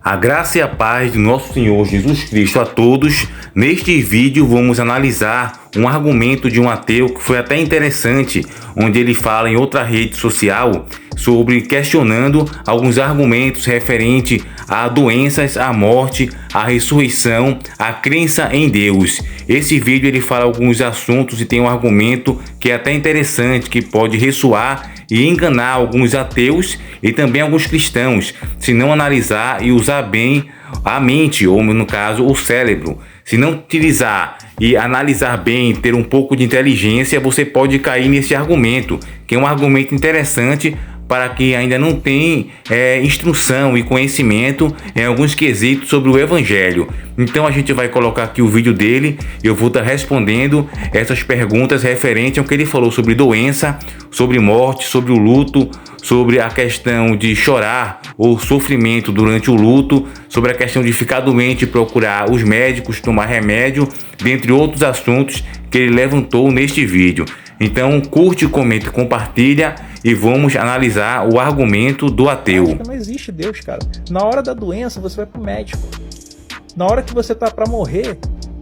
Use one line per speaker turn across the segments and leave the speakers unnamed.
A graça e a paz do nosso Senhor Jesus Cristo a todos. Neste vídeo vamos analisar um argumento de um ateu que foi até interessante, onde ele fala em outra rede social sobre questionando alguns argumentos referentes a doenças, a morte, a ressurreição, a crença em Deus. Esse vídeo ele fala alguns assuntos e tem um argumento que é até interessante, que pode ressoar e enganar alguns ateus e também alguns cristãos, se não analisar e usar bem a mente, ou no caso o cérebro. Se não utilizar e analisar bem, ter um pouco de inteligência, você pode cair nesse argumento, que é um argumento interessante para quem ainda não tem instrução e conhecimento em alguns quesitos sobre o Evangelho. Então a gente vai colocar aqui o vídeo dele e eu vou estar respondendo essas perguntas referentes ao que ele falou sobre doença, sobre morte, sobre o luto, sobre a questão de chorar ou sofrimento durante o luto, sobre a questão de ficar doente e procurar os médicos, tomar remédio, dentre outros assuntos que ele levantou neste vídeo. Então curte, comenta e compartilha e vamos analisar o argumento do ateu.
Não existe Deus, cara. Na hora da doença você vai pro médico. Na hora que você tá para morrer,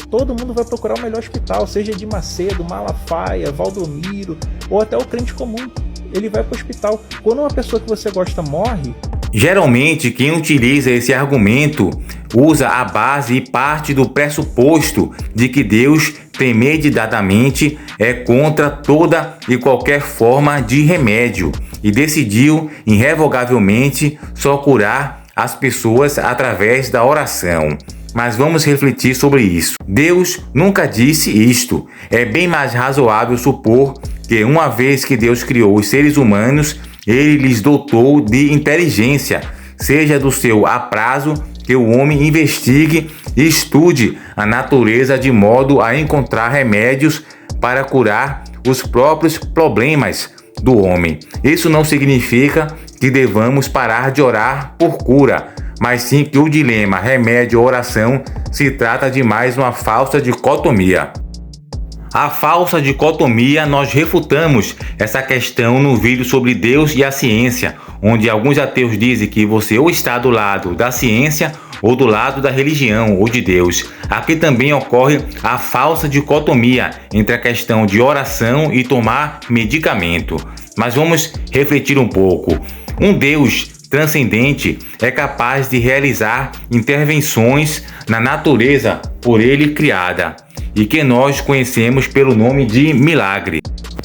todo mundo vai procurar o melhor hospital, seja de Macedo, Malafaia, Valdomiro ou até o crente comum. Ele vai pro hospital. Quando uma pessoa que você gosta morre,
geralmente quem utiliza esse argumento usa a base e parte do pressuposto de que Deus premeditadamente é contra toda e qualquer forma de remédio e decidiu irrevogavelmente só curar as pessoas através da oração. Mas vamos refletir sobre isso. Deus nunca disse isto. É bem mais razoável supor que uma vez que Deus criou os seres humanos, ele lhes dotou de inteligência, seja do seu aprazo que o homem investigue e estude a natureza de modo a encontrar remédios para curar os próprios problemas do homem. Isso não significa que devamos parar de orar por cura, mas sim que o dilema remédio ou oração se trata de mais uma falsa dicotomia. A falsa dicotomia, nós refutamos essa questão no vídeo sobre Deus e a ciência, onde alguns ateus dizem que você ou está do lado da ciência ou do lado da religião ou de Deus. Aqui também ocorre a falsa dicotomia entre a questão de oração e tomar medicamento. Mas vamos refletir um pouco. Um Deus transcendente é capaz de realizar intervenções na natureza por ele criada e que nós conhecemos pelo nome de milagre.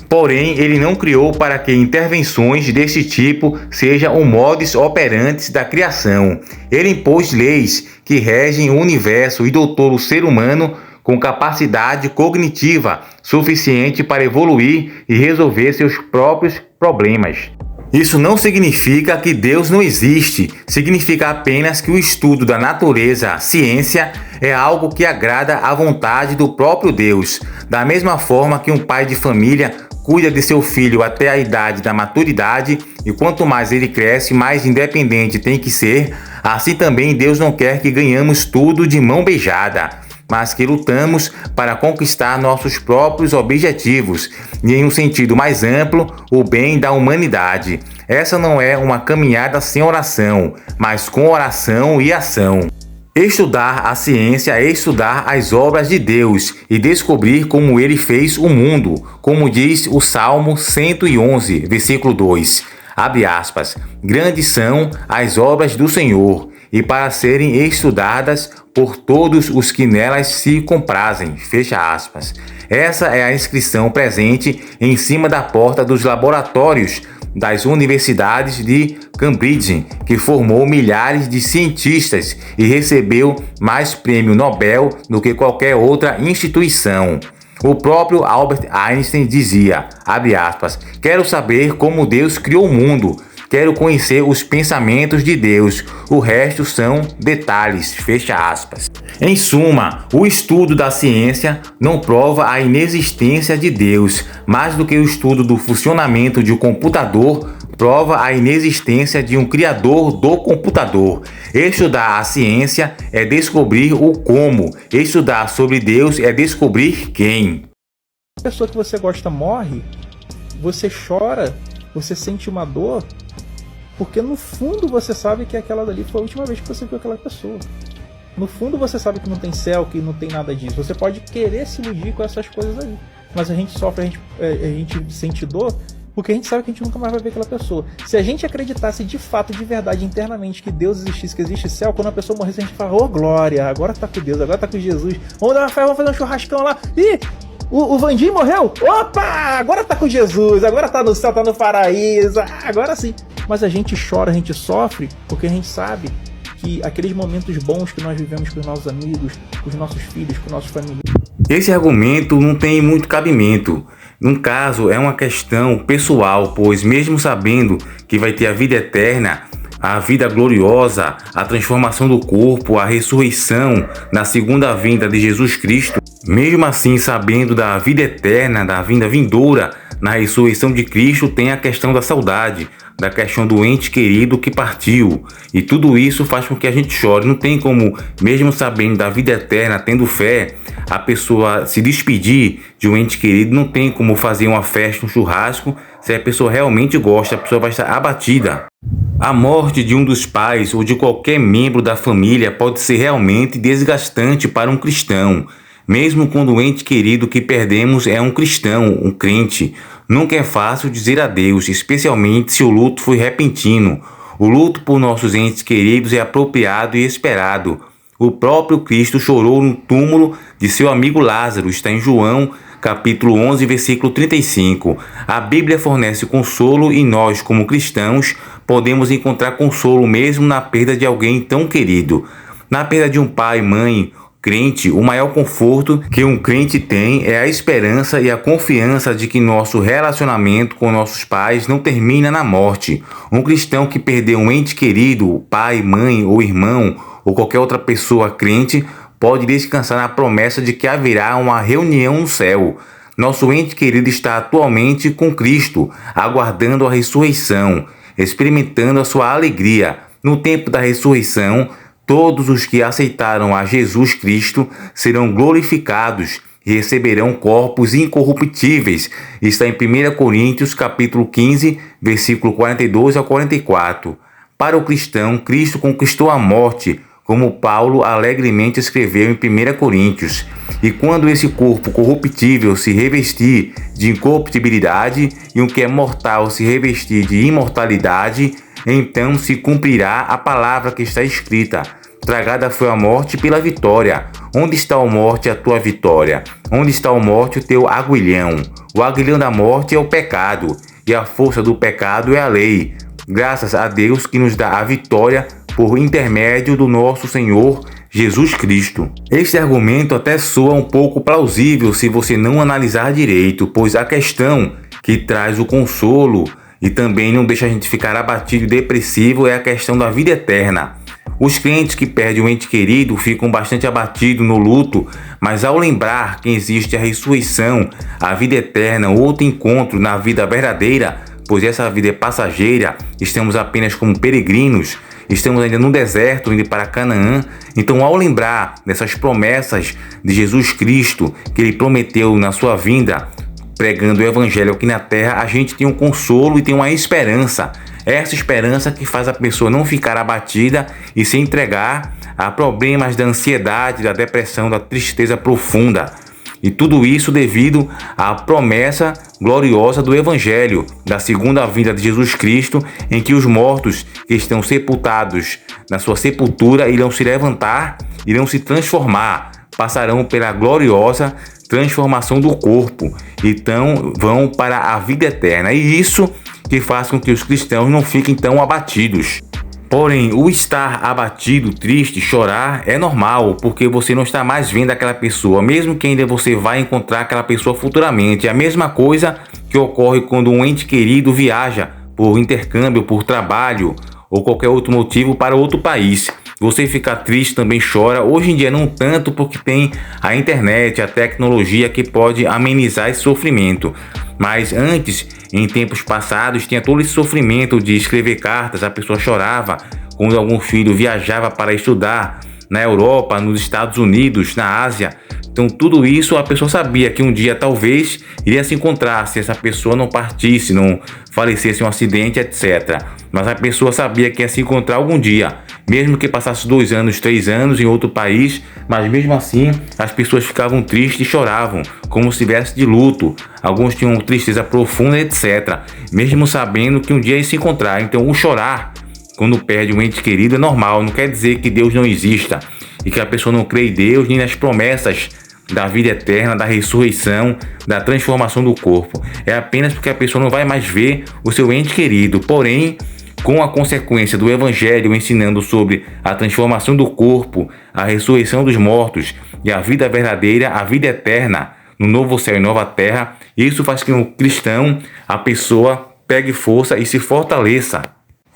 Porém, ele não criou para que intervenções desse tipo sejam o modus operandi da criação. Ele impôs leis que regem o universo e dotou o ser humano com capacidade cognitiva suficiente para evoluir e resolver seus próprios problemas. Isso não significa que Deus não existe, significa apenas que o estudo da natureza, a ciência, é algo que agrada à vontade do próprio Deus. Da mesma forma que um pai de família cuida de seu filho até a idade da maturidade, e quanto mais ele cresce, mais independente tem que ser, assim também Deus não quer que ganhamos tudo de mão beijada, mas que lutamos para conquistar nossos próprios objetivos e, em um sentido mais amplo, o bem da humanidade. Essa não é uma caminhada sem oração, mas com oração e ação. Estudar a ciência é estudar as obras de Deus e descobrir como ele fez o mundo, como diz o Salmo 111, versículo 2. Abre aspas. Grandes são as obras do Senhor, e para serem estudadas por todos os que nelas se comprazem. Fecha aspas. Essa é a inscrição presente em cima da porta dos laboratórios das universidades de Cambridge, que formou milhares de cientistas e recebeu mais prêmio Nobel do que qualquer outra instituição. O próprio Albert Einstein dizia, abre aspas, quero saber como Deus criou o mundo, quero conhecer os pensamentos de Deus, o resto são detalhes, fecha aspas. Em suma, o estudo da ciência não prova a inexistência de Deus, mais do que o estudo do funcionamento de um computador prova a inexistência de um criador do computador. Estudar a ciência é descobrir o como, estudar sobre Deus é descobrir quem.
a pessoa que você gosta morre, você chora, você sente uma dor, Porque no fundo você sabe que aquela dali foi a última vez que você viu aquela pessoa. No fundo você sabe que não tem céu, que não tem nada disso. Você pode querer se iludir com essas coisas aí. Mas a gente sofre, a gente sente dor, porque a gente sabe que a gente nunca mais vai ver aquela pessoa. Se a gente acreditasse de fato, de verdade, internamente, que Deus existisse, que existe céu, quando a pessoa morresse a gente fala, glória, agora tá com Deus, agora tá com Jesus. Vamos dar uma festa, vamos fazer um churrascão lá. Ih, o Vandinho morreu? Opa, agora tá com Jesus, agora tá no céu, tá no paraíso, agora sim. Mas a gente chora, a gente sofre, porque a gente sabe que aqueles momentos bons que nós vivemos com os nossos amigos, com os nossos filhos, com os nossos familiares.
Esse argumento não tem muito cabimento. No caso, é uma questão pessoal, pois mesmo sabendo que vai ter a vida eterna, a vida gloriosa, a transformação do corpo, a ressurreição na segunda vinda de Jesus Cristo, mesmo assim sabendo da vida eterna, da vinda vindoura, na ressurreição de Cristo, tem a questão da saudade, da questão do ente querido que partiu. E tudo isso faz com que a gente chore. Não tem como, mesmo sabendo da vida eterna, tendo fé, a pessoa se despedir de um ente querido. Não tem como fazer uma festa, um churrasco. Se a pessoa realmente gosta, a pessoa vai estar abatida. A morte de um dos pais ou de qualquer membro da família pode ser realmente desgastante para um cristão. Mesmo quando o ente querido que perdemos é um cristão, um crente. Nunca é fácil dizer adeus, especialmente se o luto foi repentino. O luto por nossos entes queridos é apropriado e esperado. O próprio Cristo chorou no túmulo de seu amigo Lázaro, está em João, capítulo 11, versículo 35. A Bíblia fornece consolo e nós, como cristãos, podemos encontrar consolo mesmo na perda de alguém tão querido. Na perda de um pai, mãe, crente, o maior conforto que um crente tem é a esperança e a confiança de que nosso relacionamento com nossos pais não termina na morte. Um cristão que perdeu um ente querido, pai, mãe ou irmão, ou qualquer outra pessoa crente, pode descansar na promessa de que haverá uma reunião no céu. Nosso ente querido está atualmente com Cristo, aguardando a ressurreição, experimentando a sua alegria. No tempo da ressurreição, todos os que aceitaram a Jesus Cristo serão glorificados e receberão corpos incorruptíveis. Está em 1 Coríntios, capítulo 15, versículo 42 a 44. Para o cristão, Cristo conquistou a morte, como Paulo alegremente escreveu em 1 Coríntios. E quando esse corpo corruptível se revestir de incorruptibilidade e o que é mortal se revestir de imortalidade, então se cumprirá a palavra que está escrita: tragada foi a morte pela vitória. Onde está a morte, a tua vitória? Onde está a morte, o teu aguilhão? O aguilhão da morte é o pecado, e a força do pecado é a lei. Graças a Deus que nos dá a vitória por intermédio do nosso Senhor Jesus Cristo. Este argumento até soa um pouco plausível se você não analisar direito, pois a questão que traz o consolo e também não deixa a gente ficar abatido e depressivo é a questão da vida eterna. Os crentes que perdem um ente querido ficam bastante abatidos no luto, mas ao lembrar que existe a ressurreição, a vida eterna, outro encontro na vida verdadeira, pois essa vida é passageira, estamos apenas como peregrinos, estamos ainda no deserto, indo para Canaã. Então, ao lembrar dessas promessas de Jesus Cristo, que Ele prometeu na sua vinda, pregando o Evangelho aqui na terra, a gente tem um consolo e tem uma esperança. Essa esperança que faz a pessoa não ficar abatida e se entregar a problemas da ansiedade, da depressão, da tristeza profunda. E tudo isso devido à promessa gloriosa do Evangelho, da segunda vinda de Jesus Cristo, em que os mortos que estão sepultados na sua sepultura irão se levantar, irão se transformar, passarão pela gloriosa transformação do corpo, então vão para a vida eterna. E isso que faz com que os cristãos não fiquem tão abatidos. Porém, o estar abatido, triste, chorar é normal, porque você não está mais vendo aquela pessoa, mesmo que ainda você vai encontrar aquela pessoa futuramente. É a mesma coisa que ocorre quando um ente querido viaja por intercâmbio, por trabalho ou qualquer outro motivo para outro país. Você fica triste, também chora. Hoje em dia não tanto, porque tem a internet, a tecnologia que pode amenizar esse sofrimento. Mas antes, em tempos passados, tinha todo esse sofrimento de escrever cartas. A pessoa chorava quando algum filho viajava para estudar na Europa, nos Estados Unidos, na Ásia. Então tudo isso a pessoa sabia que um dia talvez iria se encontrar se essa pessoa não partisse, não falecesse em um acidente, etc. Mas a pessoa sabia que ia se encontrar algum dia, mesmo que passasse 2 anos, 3 anos em outro país, mas mesmo assim as pessoas ficavam tristes e choravam, como se estivesse de luto. Alguns tinham tristeza profunda, etc. Mesmo sabendo que um dia ia se encontrar. Então o chorar quando perde um ente querido é normal, não quer dizer que Deus não exista e que a pessoa não crê em Deus nem nas promessas da vida eterna, da ressurreição, da transformação do corpo. É apenas porque a pessoa não vai mais ver o seu ente querido. Porém, com a consequência do Evangelho ensinando sobre a transformação do corpo, a ressurreição dos mortos e a vida verdadeira, a vida eterna, no novo céu e nova terra, isso faz que o cristão, a pessoa, pegue força e se fortaleça.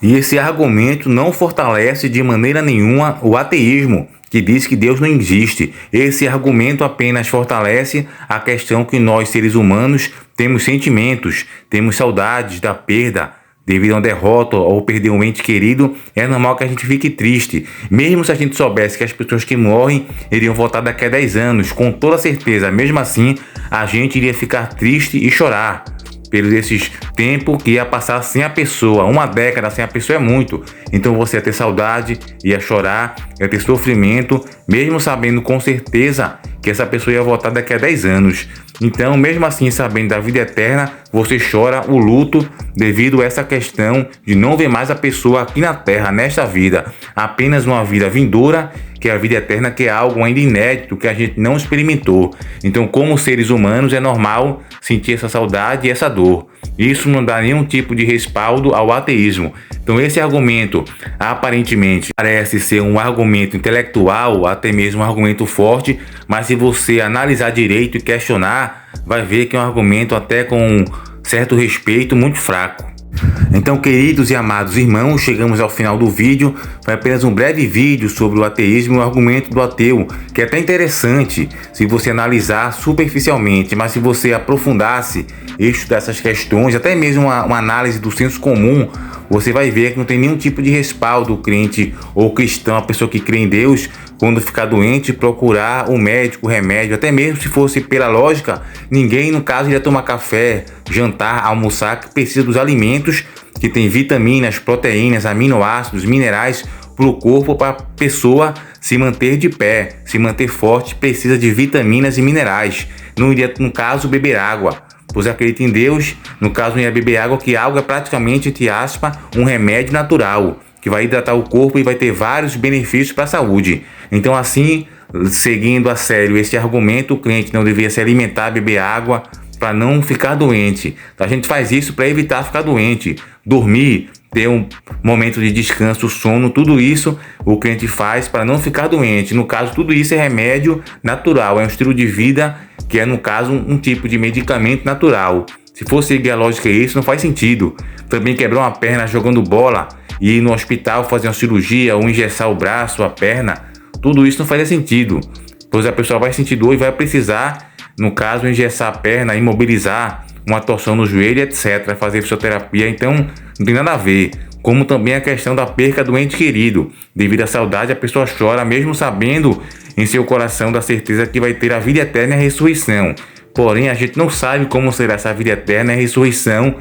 E esse argumento não fortalece de maneira nenhuma o ateísmo, que diz que Deus não existe. Esse argumento apenas fortalece a questão que nós, seres humanos, temos sentimentos, temos saudades da perda, devido a uma derrota ou perder um ente querido. É normal que a gente fique triste. Mesmo se a gente soubesse que as pessoas que morrem iriam voltar daqui a 10 anos, com toda certeza, mesmo assim, a gente iria ficar triste e chorar pelos esses tempos que ia passar sem a pessoa. 1 década sem a pessoa é muito. Então você ia ter saudade, ia chorar, ia ter sofrimento, mesmo sabendo com certeza que essa pessoa ia voltar daqui a 10 anos. Então, mesmo assim, sabendo da vida eterna, você chora o luto devido a essa questão de não ver mais a pessoa aqui na Terra, nesta vida. Apenas uma vida vindoura, que é a vida eterna, que é algo ainda inédito, que a gente não experimentou. Então, como seres humanos, é normal sentir essa saudade e essa dor. Isso não dá nenhum tipo de respaldo ao ateísmo. Então, esse argumento, aparentemente, parece ser um argumento intelectual, até mesmo um argumento forte, mas se você analisar direito e questionar, vai ver que é um argumento até com certo respeito muito fraco. Então, queridos e amados irmãos, chegamos ao final do vídeo. Foi apenas um breve vídeo sobre o ateísmo e o argumento do ateu, que é até interessante se você analisar superficialmente, mas se você aprofundasse estudar essas questões, até mesmo uma análise do senso comum, você vai ver que não tem nenhum tipo de respaldo, o crente ou cristão, a pessoa que crê em Deus, quando ficar doente, procurar um médico, remédio. Até mesmo se fosse pela lógica, ninguém, no caso, iria tomar café, jantar, almoçar, que precisa dos alimentos que tem vitaminas, proteínas, aminoácidos, minerais para o corpo, para a pessoa se manter de pé, se manter forte, precisa de vitaminas e minerais. Não iria, no caso, beber água, pois acredita em Deus. No caso, não ia beber água, que água é praticamente, entre aspas, um remédio natural, que vai hidratar o corpo e vai ter vários benefícios para a saúde. Então, assim, seguindo a sério esse argumento, o crente não deveria se alimentar, beber água, para não ficar doente. A gente faz isso para evitar ficar doente, dormir, ter um momento de descanso, sono, tudo isso o crente faz para não ficar doente. No caso, tudo isso é remédio natural, é um estilo de vida que é, no caso, um tipo de medicamento natural. Se for seguir a lógica isso, não faz sentido. Também quebrar uma perna jogando bola e ir no hospital fazer uma cirurgia ou engessar o braço, a perna, tudo isso não faria sentido, pois a pessoa vai sentir dor e vai precisar, no caso, engessar a perna, imobilizar, uma torção no joelho, etc., fazer fisioterapia. Então, não tem nada a ver. Como também a questão da perca do ente querido. Devido à saudade, a pessoa chora, mesmo sabendo em seu coração da certeza que vai ter a vida eterna e a ressurreição. Porém, a gente não sabe como será essa vida eterna e a ressurreição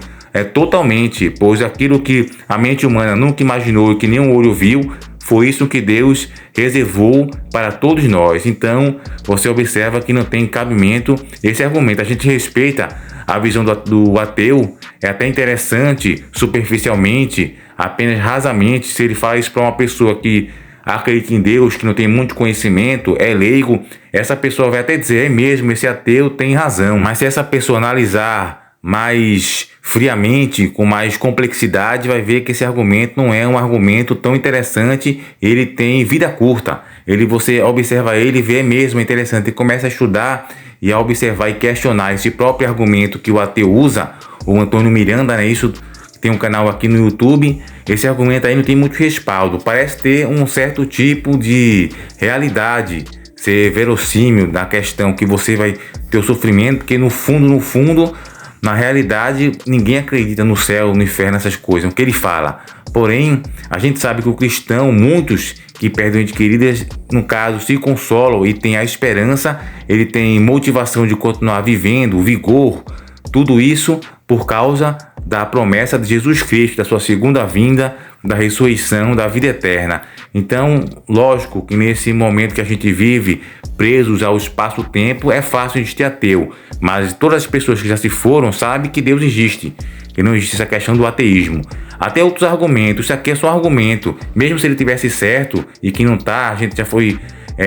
totalmente, pois aquilo que a mente humana nunca imaginou e que nenhum olho viu, foi isso que Deus reservou para todos nós. Então, você observa que não tem cabimento esse argumento. A gente respeita a visão do ateu, é até interessante, superficialmente, apenas rasamente, se ele fala isso para uma pessoa que acredita em Deus, que não tem muito conhecimento, é leigo, essa pessoa vai até dizer, é mesmo, esse ateu tem razão. Mas se essa pessoa analisar mais friamente, com mais complexidade, vai ver que esse argumento não é um argumento tão interessante, ele tem vida curta. Você observa ele e vê mesmo interessante, e começa a estudar e a observar e questionar esse próprio argumento que o ateu usa, o Antônio Miranda, né? Isso tem um canal aqui no YouTube. Esse argumento aí não tem muito respaldo, parece ter um certo tipo de realidade, ser verossímil na questão que você vai ter o sofrimento, porque no fundo, na realidade, ninguém acredita no céu, no inferno, essas coisas, o que ele fala. Porém, a gente sabe que o cristão, muitos que perdem entes queridas, no caso, se consolam e têm a esperança, ele tem motivação de continuar vivendo, vigor, tudo isso por causa da promessa de Jesus Cristo, da sua segunda vinda, da ressurreição, da vida eterna. Então, lógico que nesse momento que a gente vive, presos ao espaço-tempo, é fácil a gente ser ateu, mas todas as pessoas que já se foram sabem que Deus existe, que não existe essa questão do ateísmo. Até outros argumentos, isso aqui é só argumento, mesmo se ele tivesse certo e que não tá, a gente já foi,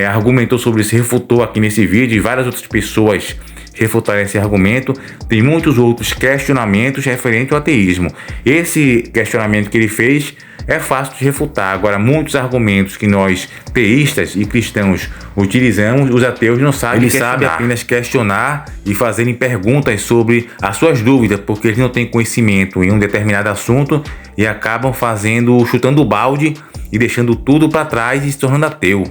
argumentou sobre isso, refutou aqui nesse vídeo, e várias outras pessoas refutaram esse argumento. Tem muitos outros questionamentos referentes ao ateísmo. Esse questionamento que ele fez é fácil de refutar. Agora, muitos argumentos que nós, teístas e cristãos, utilizamos, os ateus não sabem. Eles sabem apenas questionar e fazerem perguntas sobre as suas dúvidas, porque eles não têm conhecimento em um determinado assunto e acabam chutando o balde e deixando tudo para trás e se tornando ateu.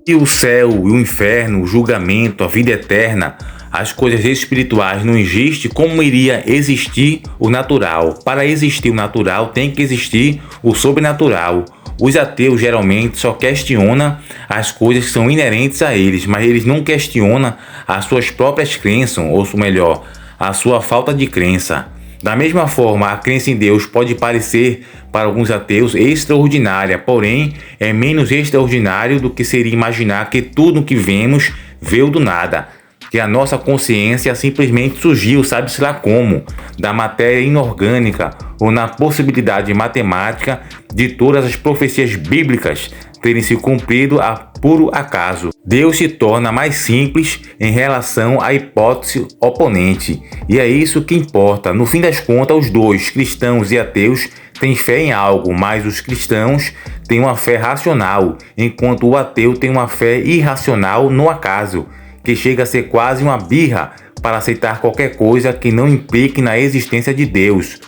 E o céu e o inferno, o julgamento, a vida eterna, as coisas espirituais não existem, como iria existir o natural? Para existir o natural, tem que existir o sobrenatural. Os ateus geralmente só questionam as coisas que são inerentes a eles, mas eles não questionam as suas próprias crenças, ou melhor, a sua falta de crença. Da mesma forma, a crença em Deus pode parecer para alguns ateus extraordinária, porém é menos extraordinário do que seria imaginar que tudo o que vemos veio do nada, que a nossa consciência simplesmente surgiu, sabe-se lá como, da matéria inorgânica ou na possibilidade matemática de todas as profecias bíblicas terem se cumprido a puro acaso. Deus se torna mais simples em relação à hipótese oponente, e é isso que importa. No fim das contas, os dois, cristãos e ateus, têm fé em algo, mas os cristãos têm uma fé racional, enquanto o ateu tem uma fé irracional no acaso, que chega a ser quase uma birra para aceitar qualquer coisa que não implique na existência de Deus.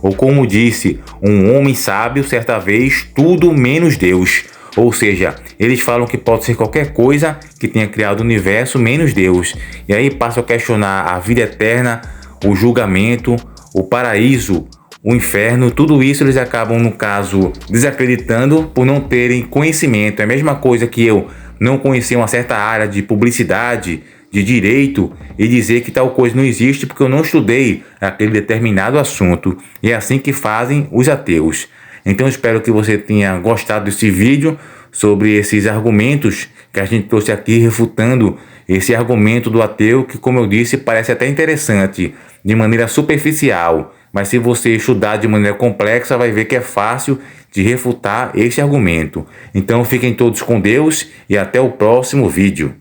Ou como disse um homem sábio certa vez, tudo menos Deus. Ou seja, eles falam que pode ser qualquer coisa que tenha criado o universo menos Deus. E aí passam a questionar a vida eterna, o julgamento, o paraíso, o inferno. Tudo isso eles acabam, no caso, desacreditando por não terem conhecimento. É a mesma coisa que eu não conhecer uma certa área de publicidade, de direito, e dizer que tal coisa não existe porque eu não estudei aquele determinado assunto. E é assim que fazem os ateus. Então espero que você tenha gostado desse vídeo sobre esses argumentos que a gente trouxe aqui, refutando esse argumento do ateu, que, como eu disse, parece até interessante de maneira superficial, mas se você estudar de maneira complexa, vai ver que é fácil de refutar esse argumento. Então fiquem todos com Deus e até o próximo vídeo.